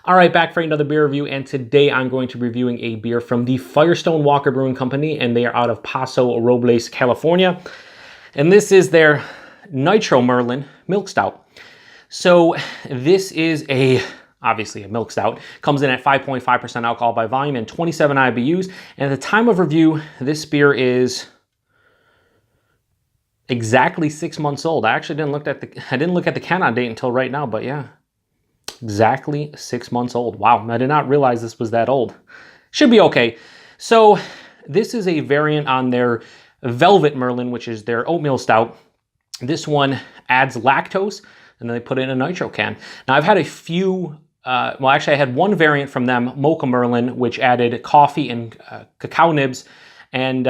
All right, back for another beer review, and today I'm going to be reviewing a beer from the Firestone Walker Brewing Company, and they are out of Paso, Robles, California. And this is their Nitro Merlin Milk Stout. So this is obviously a milk stout. Comes in at 5.5% alcohol by volume and 27 IBUs. And at the time of review, this beer is exactly 6 months old. I actually didn't look at the can-on date until right now, but yeah. Exactly 6 months old. Wow, I did not realize this was that old. Should be okay. So this is a variant on their Velvet Merlin, which is their oatmeal stout. This one adds lactose, and then they put it in a nitro can. Now I've had a few, well actually I had one variant from them, Mocha Merlin, which added coffee and cacao nibs, and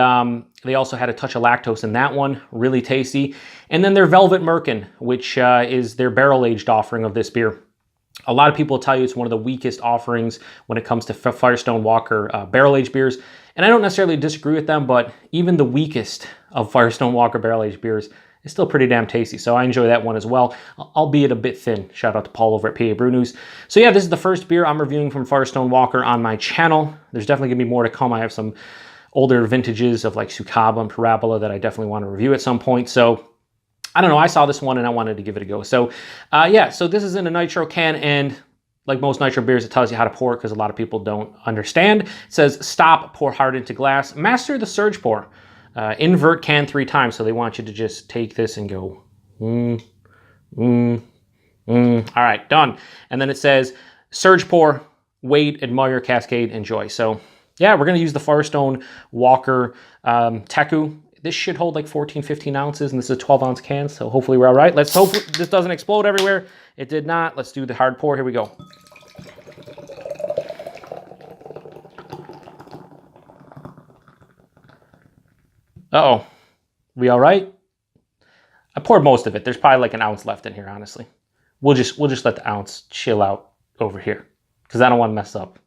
they also had a touch of lactose in that one, really tasty. And then their Velvet Merlin, which is their barrel-aged offering of this beer. A lot of people tell you it's one of the weakest offerings when it comes to Firestone Walker barrel-aged beers. And I don't necessarily disagree with them, but even the weakest of Firestone Walker barrel-aged beers is still pretty damn tasty. So I enjoy that one as well, albeit a bit thin. Shout out to Paul over at PA Brew News. So yeah, this is the first beer I'm reviewing from Firestone Walker on my channel. There's definitely gonna be more to come. I have some older vintages of like Sukaba and Parabola that I definitely want to review at some point. So I don't know, I saw this one and I wanted to give it a go. So yeah, so this is in a nitro can, and like most nitro beers, it tells you how to pour it because a lot of people don't understand. It says, stop, pour hard into glass, master the surge pour. Invert can 3 times. So they want you to just take this and go, All right, done. And then it says, surge pour, wait, admire, cascade, enjoy. So yeah, we're gonna use the Firestone Walker Teku. This should hold like 14, 15 ounces, and this is a 12-ounce can, so hopefully we're all right. Let's hope this doesn't explode everywhere. It did not. Let's do the hard pour. Here we go. Uh-oh. We all right? I poured most of it. There's probably like an ounce left in here, honestly. We'll just let the ounce chill out over here because I don't want to mess up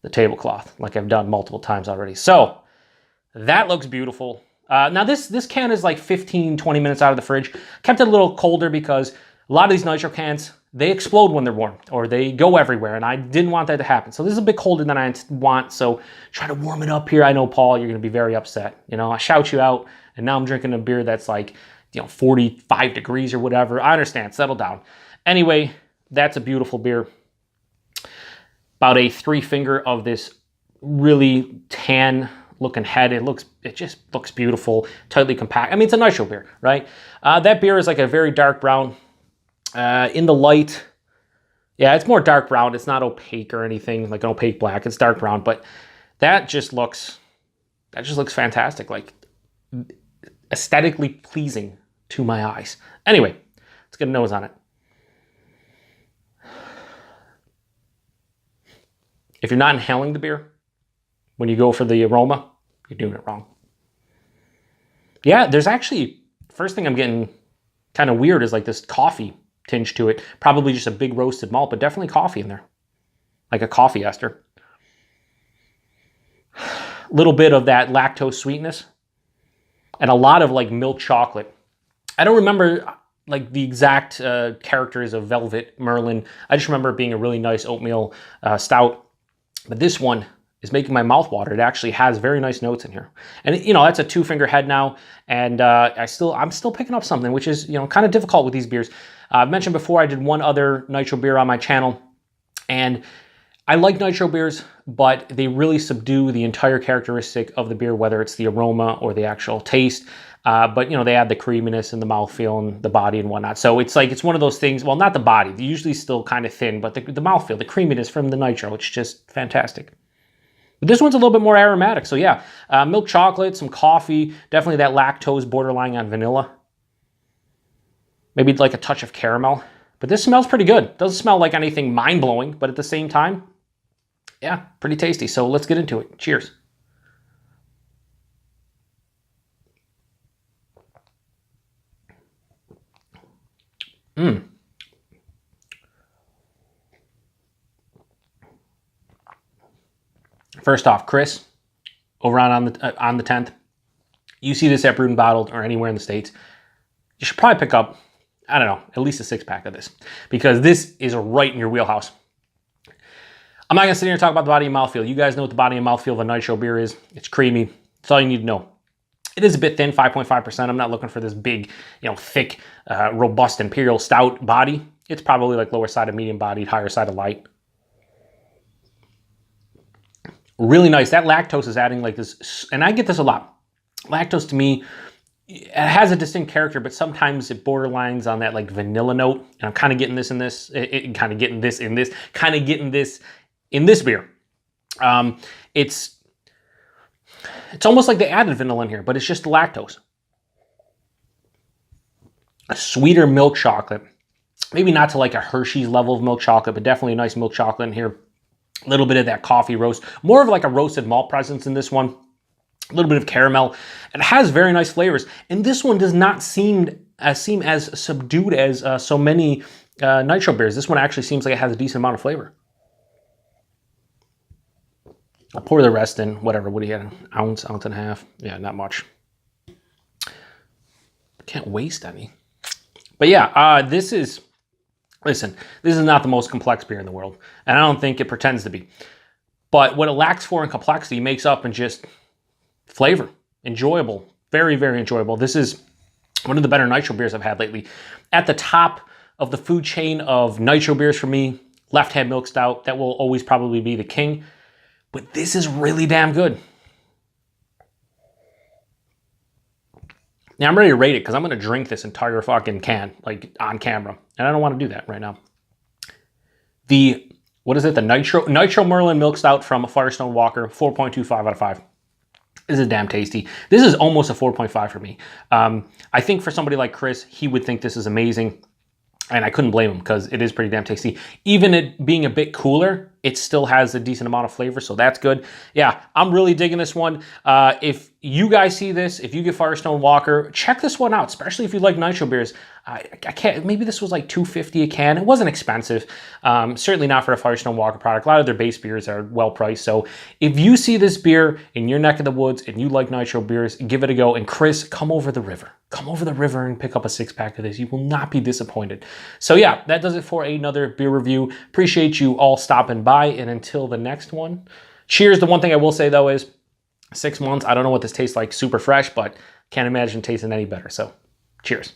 the tablecloth like I've done multiple times already. So that looks beautiful. Now this can is like 15, 20 minutes out of the fridge. Kept it a little colder because a lot of these nitro cans, they explode when they're warm or they go everywhere, and I didn't want that to happen. So this is a bit colder than I want, so try to warm it up here. I know, Paul, you're gonna be very upset. You know, I shout you out, and now I'm drinking a beer that's like, 45 degrees or whatever. I understand, settle down. Anyway, that's a beautiful beer. About a 3-finger of this really tan looking head. It just looks beautiful, tightly compact. I mean, it's a nitro beer, right? That beer is like a very dark brown. In the light, yeah, it's more dark brown. It's not opaque or anything like an opaque black. It's dark brown, but that just looks fantastic, like aesthetically pleasing to my eyes. Anyway, let's get a nose on it. If you're not inhaling the beer when you go for the aroma, you're doing it wrong. Yeah, there's actually, first thing I'm getting kind of weird is like this coffee tinge to it. Probably just a big roasted malt, but definitely coffee in there. Like a coffee ester. Little bit of that lactose sweetness. And a lot of like milk chocolate. I don't remember like the exact characters of Velvet Merlin. I just remember it being a really nice oatmeal stout. But this one is making my mouth water. It actually has very nice notes in here. And that's a 2-finger head now. And I'm still picking up something, which is, kind of difficult with these beers. I've mentioned before, I did one other nitro beer on my channel, and I like nitro beers, but they really subdue the entire characteristic of the beer, whether it's the aroma or the actual taste. But they add the creaminess and the mouthfeel and the body and whatnot. So it's one of those things, well, not the body, they're usually still kind of thin, but the mouthfeel, the creaminess from the nitro, it's just fantastic. But this one's a little bit more aromatic. So yeah, milk chocolate, some coffee, definitely that lactose borderline on vanilla. Maybe like a touch of caramel. But this smells pretty good. Doesn't smell like anything mind-blowing, but at the same time, yeah, pretty tasty. So let's get into it. Cheers. First off, Chris, over on the 10th, you see this at Brewed and Bottled or anywhere in the States, you should probably pick up, I don't know, at least a 6-pack of this, because this is right in your wheelhouse. I'm not going to sit here and talk about the body and mouthfeel. You guys know what the body and mouthfeel of a nitro beer is. It's creamy. That's all you need to know. It is a bit thin, 5.5%. I'm not looking for this big, thick, robust imperial stout body. It's probably like lower side of medium bodied, higher side of light. Really nice. That lactose is adding like this, and I get this a lot. Lactose to me, it has a distinct character, but sometimes it borderlines on that like vanilla note. And I'm kind of getting this in this, kind of getting this in this, kind of getting this in this beer. It's almost like they added vanilla in here, but it's just the lactose. A sweeter milk chocolate. Maybe not to like a Hershey's level of milk chocolate, but definitely a nice milk chocolate in here. A little bit of that coffee roast. More of like a roasted malt presence in this one. A little bit of caramel. It has very nice flavors. And this one does not seem as subdued as so many nitro beers. This one actually seems like it has a decent amount of flavor. I'll pour the rest in, whatever. What do you get? An ounce, ounce and a half? Yeah, not much. Can't waste any. But yeah, listen, this is not the most complex beer in the world. And I don't think it pretends to be. But what it lacks for in complexity makes up in just flavor. Enjoyable. Very, very enjoyable. This is one of the better nitro beers I've had lately. At the top of the food chain of nitro beers for me, Left Hand Milk Stout. That will always probably be the king. But this is really damn good. Now I'm ready to rate it because I'm going to drink this entire fucking can, like on camera. And I don't want to do that right now. What is it? The Nitro Merlin Milk Stout from Firestone Walker, 4.25 out of 5. This is damn tasty. This is almost a 4.5 for me. I think for somebody like Chris, he would think this is amazing. And I couldn't blame him because it is pretty damn tasty. Even it being a bit cooler, it still has a decent amount of flavor, so that's good. Yeah, I'm really digging this one. If you guys see this, if you get Firestone Walker, check this one out, especially if you like nitro beers. I can't, maybe this was like $2.50 a can. It wasn't expensive. Certainly not for a Firestone Walker product. A lot of their base beers are well priced. So if you see this beer in your neck of the woods and you like nitro beers, give it a go. And Chris, come over the river. Come over the river and pick up a 6-pack of this. You will not be disappointed. So yeah, that does it for another beer review. Appreciate you all stopping by. And until the next one, cheers. The one thing I will say though is 6 months. I don't know what this tastes like super fresh, but can't imagine tasting any better. So cheers.